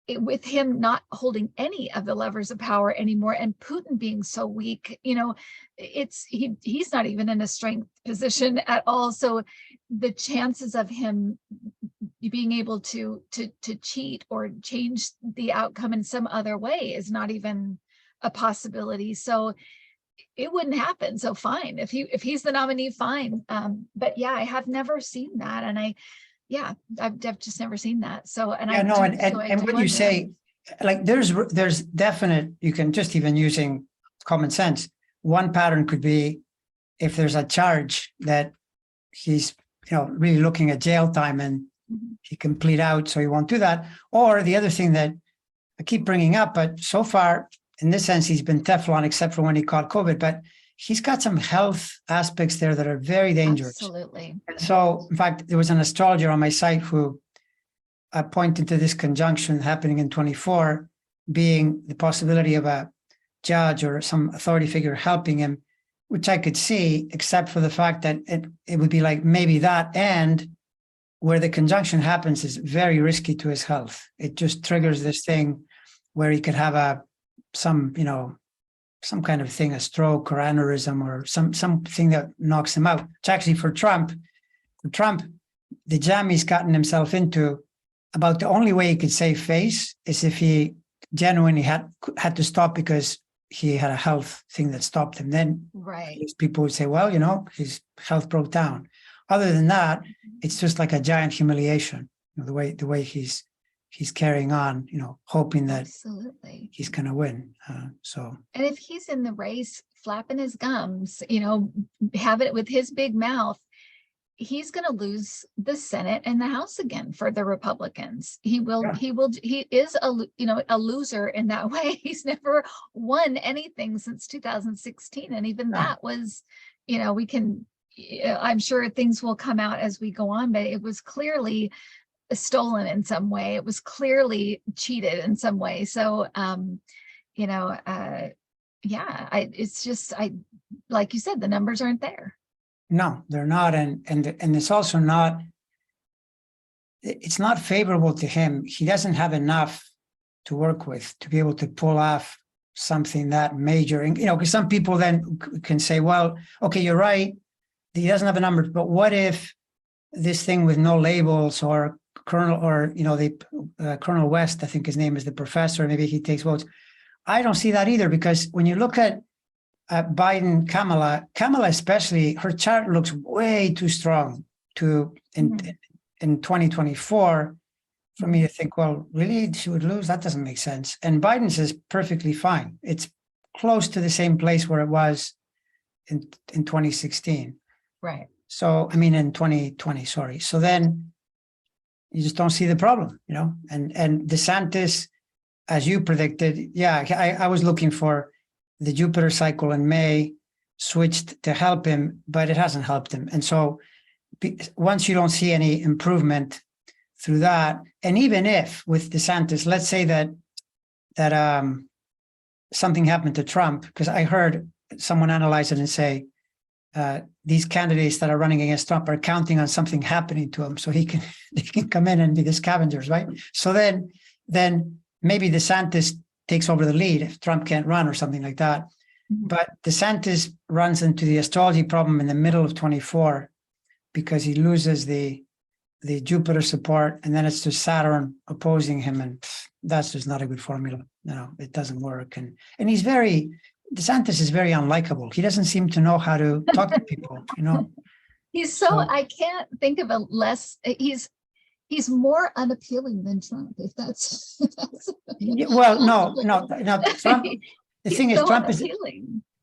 with him not holding any of the levers of power anymore, and Putin being so weak, he's not even in a strength position at all. So the chances of him being able to cheat or change the outcome in some other way is not even a possibility. So it wouldn't happen. So fine, if he's the nominee, fine. But yeah, I have never seen that, and I've just never seen that. So, and
and what you say, like there's definite, you can just even using common sense. One pattern could be if there's a charge that he's, really looking at jail time and he can plead out, so he won't do that. Or the other thing that I keep bringing up, but so far in this sense, he's been Teflon, except for when he caught COVID, but he's got some health aspects there that are very dangerous.
Absolutely.
And so, in fact, there was an astrologer on my site who pointed to this conjunction happening in 24 being the possibility of a judge or some authority figure helping him, which I could see, except for the fact that it would be like maybe that, and where the conjunction happens is very risky to his health. It just triggers this thing where he could have some kind of thing, a stroke or aneurysm or something that knocks him out. It's actually for Trump, the jam he's gotten himself into, about the only way he could save face is if he genuinely had to stop because he had a health thing that stopped him. Then people would say, well, his health broke down. Other than that, it's just like a giant humiliation, the way he's carrying on, hoping that he's going to win. And
if he's in the race, flapping his gums, have it with his big mouth, he's going to lose the Senate and the House again for the Republicans. He is a loser in that way. He's never won anything since 2016. And even that was, I'm sure things will come out as we go on, but it was clearly stolen in some way. It was clearly cheated in some way. So, it's just, like you said, the numbers aren't there.
No, they're not. And it's also not, it's not favorable to him. He doesn't have enough to work with to be able to pull off something that major. And, because some people then can say, well, okay, you're right. He doesn't have a number, but what if this thing with no labels or Colonel, or, Colonel West, I think his name is, the professor, maybe he takes votes. I don't see that either, because when you look at Biden, Kamala especially, her chart looks way too strong in 2024 for me to think, well, really, she would lose? That doesn't make sense. And Biden's is perfectly fine. It's close to the same place where it was in 2016.
Right.
So, in 2020, sorry. So then you just don't see the problem, and DeSantis, as you predicted, I was looking for the Jupiter cycle in May switched to help him, but it hasn't helped him. And so once you don't see any improvement through that, and even if with DeSantis, let's say that something happened to Trump, because I heard someone analyze it and say, these candidates that are running against Trump are counting on something happening to him so they can come in and be the scavengers, right? So then maybe DeSantis takes over the lead if Trump can't run or something like that. But DeSantis runs into the astrology problem in the middle of 24 because he loses the Jupiter support, and then it's just Saturn opposing him, and that's just not a good formula. It doesn't work. And DeSantis is very unlikable. He doesn't seem to know how to talk to people,
He's I can't think of a less, he's more unappealing than Trump, if that's
well, no, Trump, the thing is,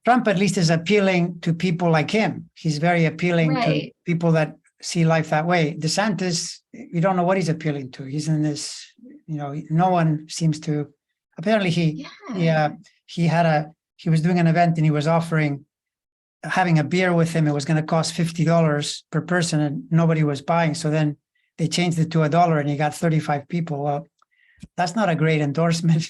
Trump at least is appealing to people like him. He's very appealing to people that see life that way. DeSantis, you don't know what he's appealing to. He's in this, no one seems to, apparently he was doing an event and he was offering having a beer with him. It was going to cost $50 per person and nobody was buying. So then they changed it to $1 and he got 35 people. Well, that's not a great endorsement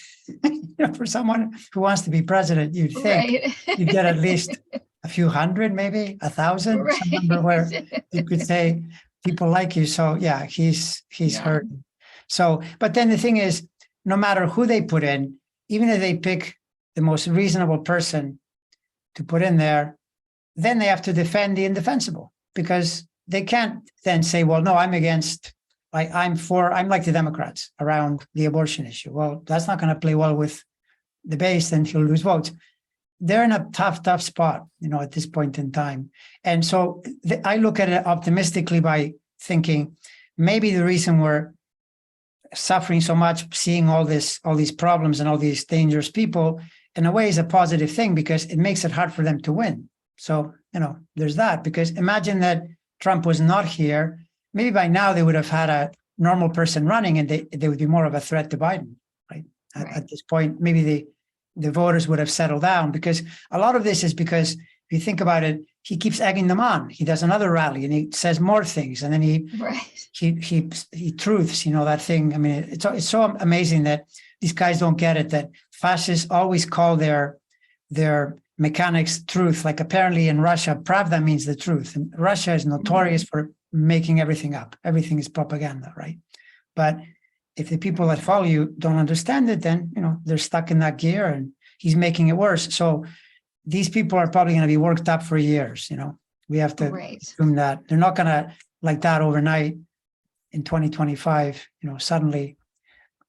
for someone who wants to be president. You'd think you'd get at least a few hundred, maybe 1,000, some number where you could say people like you. So yeah, he's hurt. So, but then the thing is, no matter who they put in, even if they pick the most reasonable person to put in there, then they have to defend the indefensible, because they can't then say, well, no, I'm against, I'm like the Democrats around the abortion issue. Well, that's not going to play well with the base, and he'll lose votes. They're in a tough spot, at this point in time. And so I look at it optimistically by thinking maybe the reason we're suffering so much, seeing all these problems and all these dangerous people, in a way is a positive thing, because it makes it hard for them to win. So, there's that, because imagine that Trump was not here. Maybe by now they would have had a normal person running and they would be more of a threat to Biden, right? At this point, maybe the voters would have settled down, because a lot of this is because if you think about it, he keeps egging them on. He does another rally and he says more things, and then he truths, that thing. I mean, it's so amazing that these guys don't get it, that fascists always call their mechanics truth. Like apparently in Russia, pravda means the truth. And Russia is notorious for making everything up. Everything is propaganda, right? But if the people that follow you don't understand it, then, they're stuck in that gear and he's making it worse. So these people are probably going to be worked up for years. We have to assume that they're not going to, like that overnight in 2025, suddenly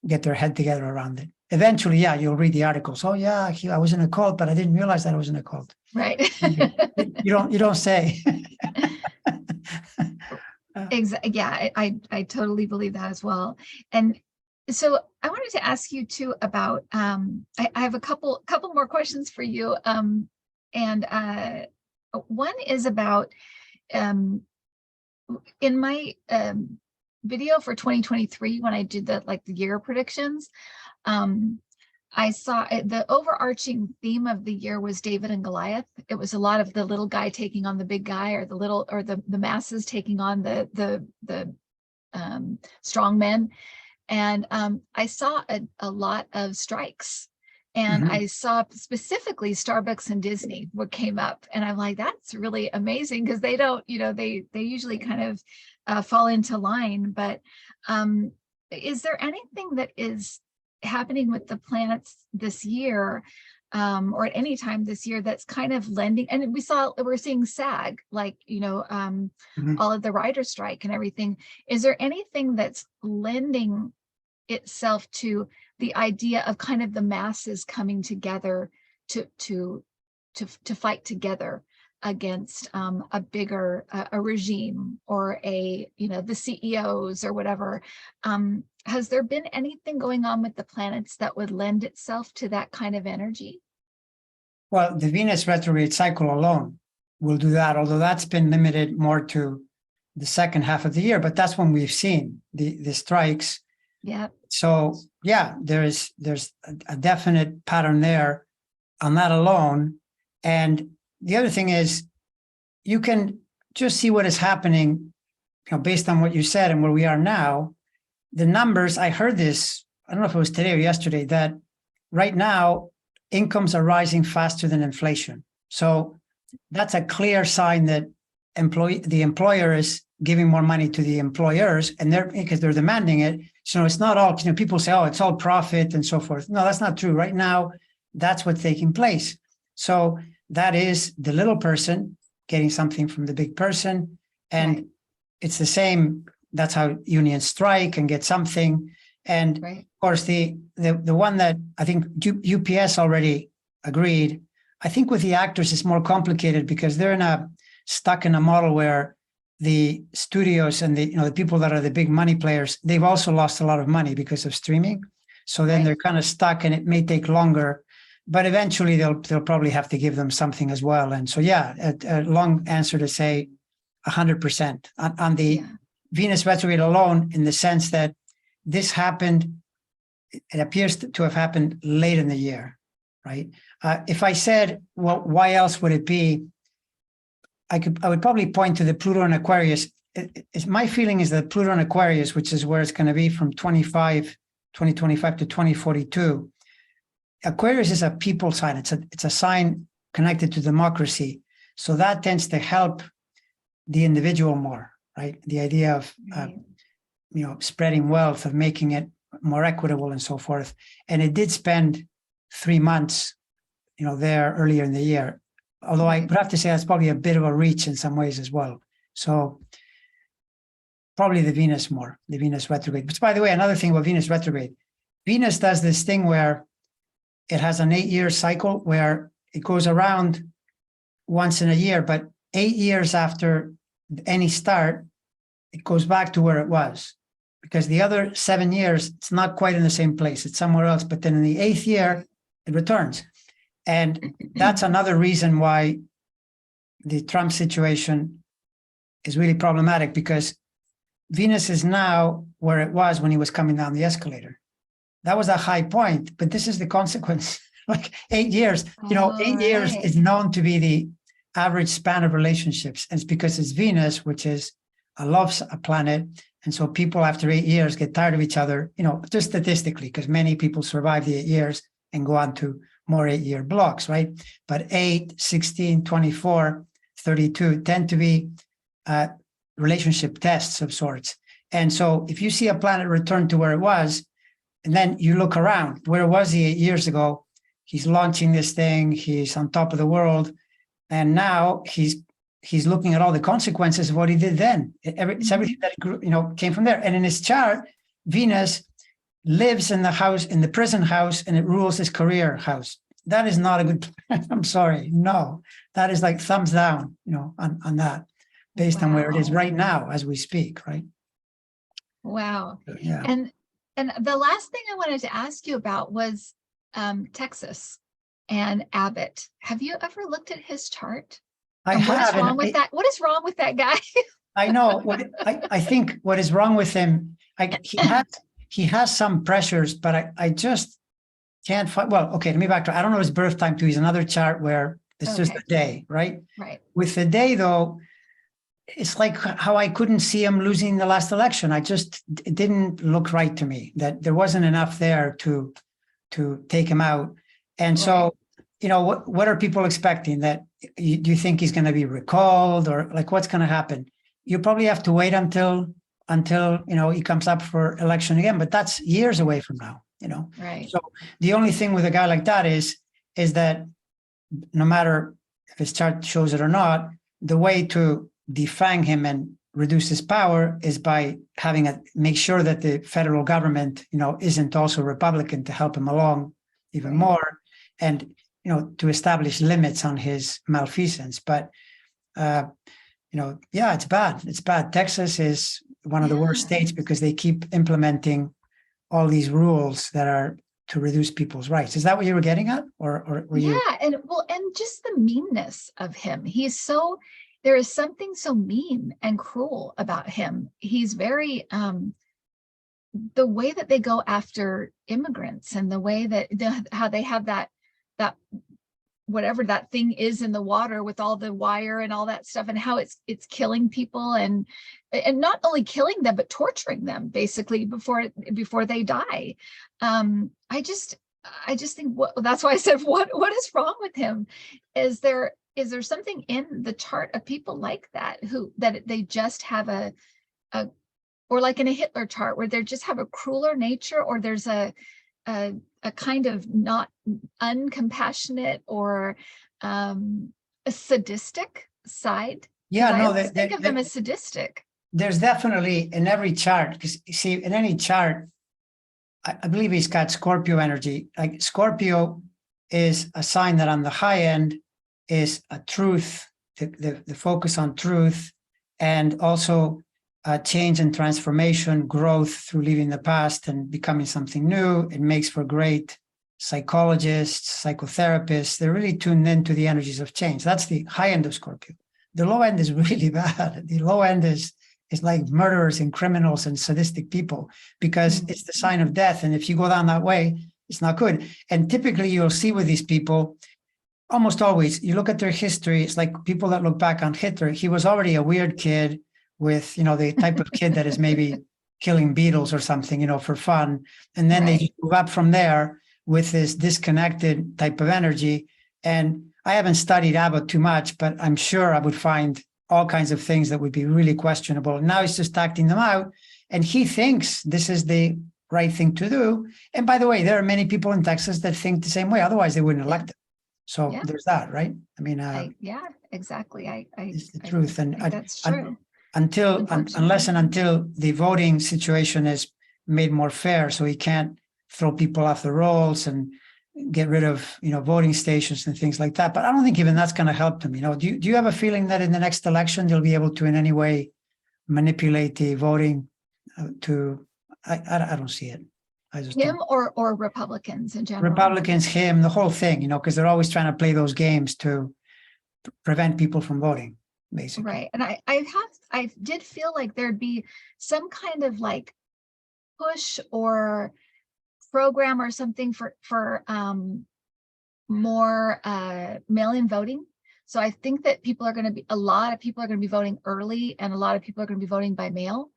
get their head together around it. Eventually, you'll read the articles. Oh yeah, I was in a cult, but I didn't realize that I was in a cult.
Right.
You don't say.
Exactly. Yeah, I totally believe that as well. And so I wanted to ask you too about I have a couple more questions for you. And one is about in my video for 2023, when I did the year predictions, I saw the overarching theme of the year was David and Goliath. It was a lot of the little guy taking on the big guy, or the masses taking on the strong men. And I saw a lot of strikes, and I saw specifically Starbucks and Disney what came up, and I'm like, that's really amazing, because they don't, they usually kind of fall into line. But is there anything that is happening with the planets this year, or at any time this year, that's kind of lending? And we're seeing SAG, all of the writer's strike and everything. Is there anything that's lending itself to the idea of kind of the masses coming together to fight together against a bigger a regime, or the CEOs or whatever? Has there been anything going on with the planets that would lend itself to that kind of energy?
Well, the Venus retrograde cycle alone will do that, although that's been limited more to the second half of the year. But that's when we've seen the strikes.
Yeah.
So yeah, there's a definite pattern there on that alone. And the other thing is, you can just see what is happening, based on what you said and where we are now. The numbers, I heard this, I don't know if it was today or yesterday, that right now incomes are rising faster than inflation. So that's a clear sign that the employer is giving more money to the employers, and because they're demanding it. So it's not all, people say, oh, it's all profit and so forth. No, that's not true. Right now, that's what's taking place. So that is the little person getting something from the big person. And it's the same. That's how unions strike and get something. And of course, the one that I think UPS already agreed, I think with the actors, it's more complicated because they're stuck in a model where the studios and the people that are the big money players, they've also lost a lot of money because of streaming. So then they're kind of stuck, and it may take longer, but eventually they'll probably have to give them something as well. And so, a long answer to say 100% on the Venus retrograde alone, in the sense that this happened, it appears to have happened late in the year, right? If I said, well, why else would it be? I would probably point to the Pluto and Aquarius. My feeling is that Pluto and Aquarius, which is where it's going to be from 2025 to 2042, Aquarius is a people sign. It's a sign connected to democracy. So that tends to help the individual more, right? The idea of, spreading wealth, of making it more equitable and so forth. And it did spend 3 months, there earlier in the year. Although I would have to say that's probably a bit of a reach in some ways as well. So probably the Venus retrograde. But by the way, another thing about Venus retrograde, Venus does this thing where it has an 8-year cycle where it goes around once in a year, but 8 years after any start, it goes back to where it was. Because the other 7 years, it's not quite in the same place. It's somewhere else. But then in the 8th year, it returns. And that's another reason why the Trump situation is really problematic, because Venus is now where it was when he was coming down the escalator. That was a high point, but this is the consequence. Like 8 years, 8 years is known to be the average span of relationships. And it's because it's Venus, which is a love planet. And so people after 8 years get tired of each other, just statistically, because many people survive the 8 years and go on to more 8-year blocks, right? But 8, 16, 24, 32 tend to be relationship tests of sorts. And so if you see a planet return to where it was, and then you look around, where was he 8 years ago? He's launching this thing, he's on top of the world, and now he's looking at all the consequences of what he did then. It's everything that came from there. And in his chart, Venus lives in the house, in the prison house, and it rules his career house. That is not a good plan. I'm sorry. No, that is like thumbs down, on that, based on where it is right now as we speak, right?
Wow.
So, yeah.
And the last thing I wanted to ask you about was Texas and Abbott. Have you ever looked at his chart?
I have.
What is wrong with that? What is wrong with that guy?
I know. I think what is wrong with him, he has some pressures, but I just can't find. Well, okay, let me back to. I don't know his birth time too. He's another chart where it's just a day, right?
Right.
With the day though, it's like how I couldn't see him losing the last election. It didn't look right to me that there wasn't enough there to take him out. And so, what are people expecting? That do you think he's going to be recalled, or like what's going to happen? You probably have to wait until he comes up for election again, but that's years away from now, Right. So the only thing with a guy like that is that no matter if his chart shows it or not, the way to defang him and reduce his power is by make sure that the federal government, isn't also Republican to help him along even more, and to establish limits on his malfeasance. But it's bad. It's bad. Texas is one of the worst states because they keep implementing all these rules that are to reduce people's rights. Is that what you were getting at, or were you?
Yeah, and just the meanness of him. There is something so mean and cruel about him. He's very the way that they go after immigrants, and the way that how they have that whatever that thing is in the water with all the wire and all that stuff, and how it's killing people, and not only killing them but torturing them basically before they die. I just think that's why I said, what is wrong with him? Is there something in the chart of people like that that they just have a or like in a Hitler chart where they just have a crueler nature, or there's a kind of not uncompassionate or a sadistic side?
Yeah,
I
no,
always think of them as sadistic.
there's definitely in every chart, because you see, in any chart, I believe he's got Scorpio energy. Like Scorpio is a sign that on the high end is a truth, the focus on truth, and also change and transformation, growth through leaving the past and becoming something new. It makes for great psychologists, psychotherapists. They're really tuned into the energies of change. That's the high end of Scorpio. The low end is really bad. The low end is like murderers and criminals and sadistic people, because it's the sign of death. And if you go down that way, it's not good. And typically you'll see with these people, almost always, you look at their history, it's like people that look back on Hitler. He was already a weird kid with, the type of kid that is maybe killing beetles or something, for fun. And then they move up from there with this disconnected type of energy. And I haven't studied Abbott too much, but I'm sure I would find all kinds of things that would be really questionable. And now he's just acting them out. And he thinks this is the right thing to do. And by the way, there are many people in Texas that think the same way. Otherwise, they wouldn't elect him. So there's that, right? I mean,
exactly.
It's the truth. And
that's true.
Unless and until the voting situation is made more fair, so he can't throw people off the rolls and get rid of, voting stations and things like that. But I don't think even that's going to help them. Do you have a feeling that in the next election they'll be able to in any way manipulate the voting I don't see it. I just
him or Republicans in general.
Republicans, him, the whole thing, because they're always trying to play those games to prevent people from voting, basically.
Right. And I did feel like there'd be some kind of like push or program or something for more mail-in voting. So I think that a lot of people are going to be voting early, and a lot of people are going to be voting by mail.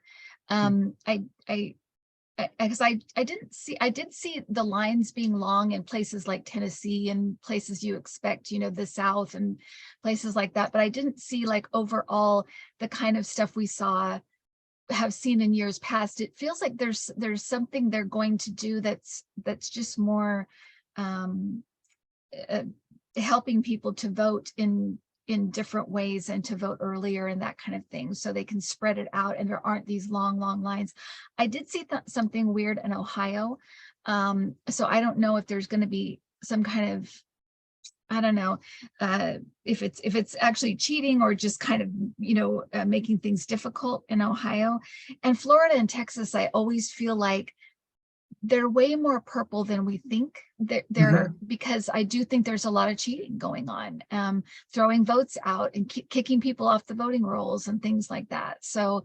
Because I did see the lines being long in places like Tennessee and places you expect, the South and places like that. But I didn't see like overall the kind of stuff we have seen in years past. It feels like there's something they're going to do that's just more helping people to vote in different ways and to vote earlier and that kind of thing, so they can spread it out and there aren't these long lines. I did see something weird in Ohio. So I don't know if there's going to be some kind of, I don't know if it's actually cheating or just kind of, making things difficult in Ohio. And Florida and Texas, I always feel like they're way more purple than we think. They're because I do think there's a lot of cheating going on, throwing votes out and kicking people off the voting rolls and things like that. So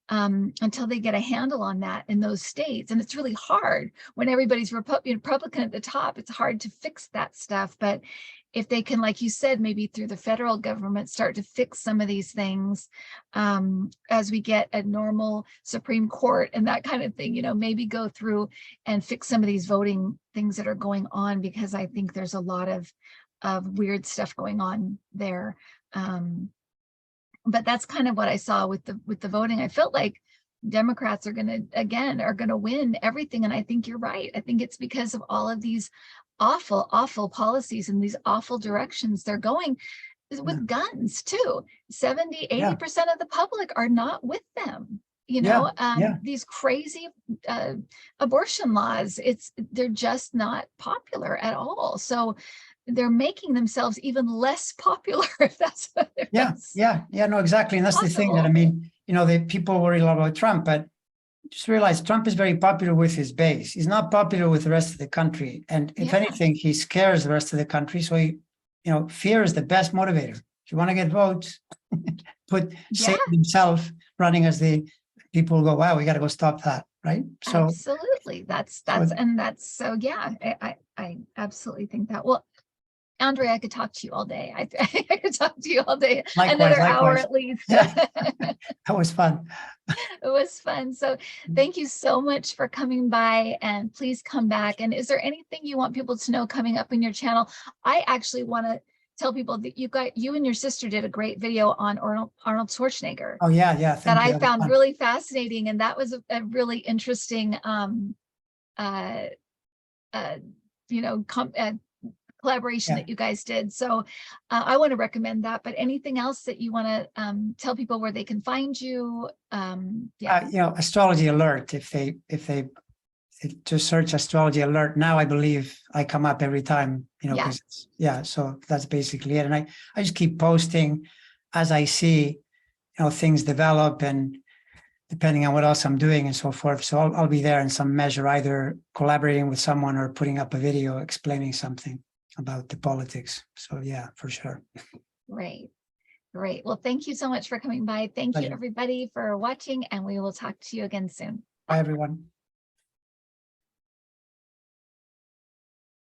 until they get a handle on that in those states, and it's really hard when everybody's Republican at the top, it's hard to fix that stuff. But if they can, like you said, maybe through the federal government, start to fix some of these things as we get a normal Supreme Court and that kind of thing, maybe go through and fix some of these voting things that are going on, because I think there's a lot of weird stuff going on there. But that's kind of what I saw with the voting. I felt like Democrats are going to win everything. And I think you're right. I think it's because of all of these awful policies and these awful directions they're going with guns too. 70-80% of the public are not with them. These crazy abortion laws, they're just not popular at all. So they're making themselves even less popular, if that's what
no, exactly. And that's possible. The thing that, I mean, the people worry a lot about Trump, but just realize Trump is very popular with his base. He's not popular with the rest of the country. And if anything, he scares the rest of the country. So fear is the best motivator. If you want to get votes, save himself running as the people go, wow, we got to go stop that. Right. So
absolutely. I absolutely think that. Well, Andre, I could talk to you all day. I could talk to you all day,
Likewise,
another hour
likewise.
at least.
Yeah, that was fun.
It was fun. So thank you so much for coming by, and please come back. And is there anything you want people to know coming up in your channel? I actually want to tell people that you and your sister did a great video on Arnold Schwarzenegger.
Oh yeah, yeah.
That
Thank you.
I
That was
found
fun.
really fascinating. And that was a really interesting collaboration
Yeah.
that you guys did. So I want to recommend that. But anything else that you want to tell people where they can find you?
Astrology Alert. If they just search Astrology Alert, now I believe I come up every time. Because so that's basically it. And I just keep posting as I see things develop, and depending on what else I'm doing and so forth. So I'll be there in some measure, either collaborating with someone or putting up a video explaining something about the politics. So yeah, for sure.
Great. Well, thank you so much for coming by. Thank you,
Pleasure.
everybody, for watching, and we will talk to you again soon.
Bye, everyone.